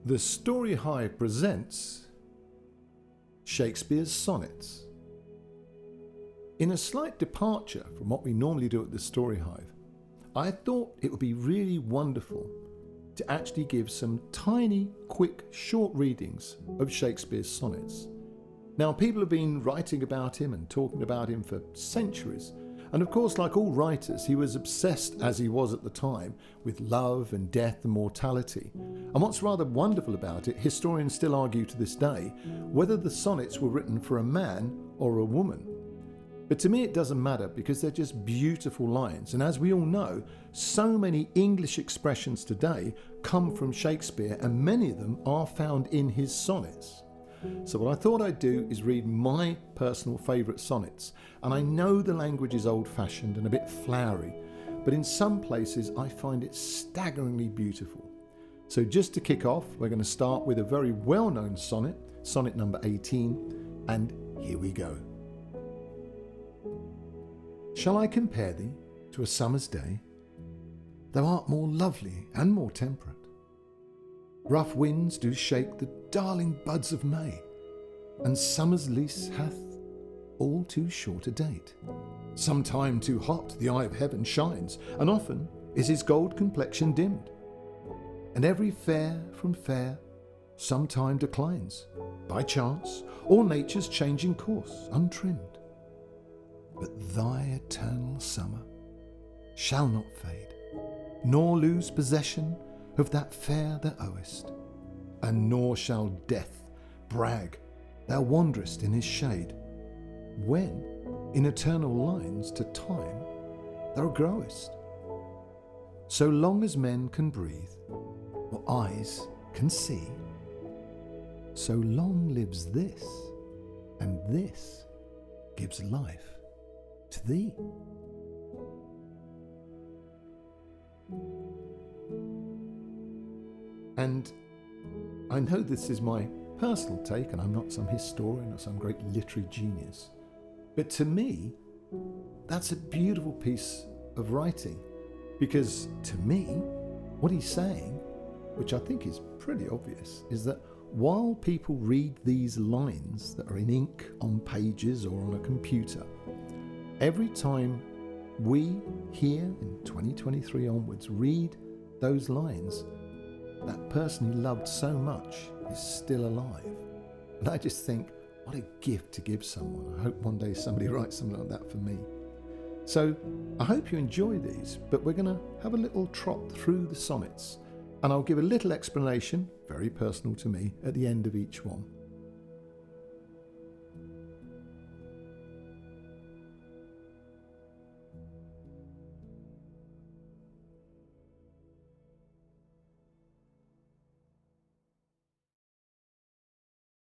The Story Hive presents Shakespeare's Sonnets. In a slight departure from what we normally do at the Story Hive, I thought it would be really wonderful to actually give some tiny, quick, short readings of Shakespeare's sonnets. Now, people have been writing about him and talking about him for centuries. And of course, like all writers, he was obsessed, as he was at the time, with love and death and mortality. And what's rather wonderful about it, historians still argue to this day, whether the sonnets were written for a man or a woman. But to me it doesn't matter, because they're just beautiful lines. And as we all know, so many English expressions today come from Shakespeare, and many of them are found in his sonnets. So what I thought I'd do is read my personal favourite sonnets. And I know the language is old-fashioned and a bit flowery, but in some places I find it staggeringly beautiful. So just to kick off, we're going to start with a very well-known sonnet, sonnet number 18, and here we go. Shall I compare thee to a summer's day? Thou art more lovely and more temperate. Rough winds do shake the darling buds of May, and summer's lease hath all too short a date. Sometime too hot the eye of heaven shines, and often is his gold complexion dimmed. And every fair from fair sometime declines, by chance, or nature's changing course untrimmed. But thy eternal summer shall not fade, nor lose possession of that fair thou owest, and nor shall death brag thou wanderest in his shade, when in eternal lines to time thou growest. So long as men can breathe, or eyes can see, so long lives this, and this gives life to thee. And I know this is my personal take, and I'm not some historian or some great literary genius, but to me, that's a beautiful piece of writing, because to me, what he's saying, which I think is pretty obvious, is that while people read these lines that are in ink on pages or on a computer, every time we here in 2023 onwards read those lines, that person he loved so much is still alive. And I just think, what a gift to give someone. I hope one day somebody writes something like that for me. So I hope you enjoy these, but we're going to have a little trot through the sonnets, and I'll give a little explanation, very personal to me, at the end of each one.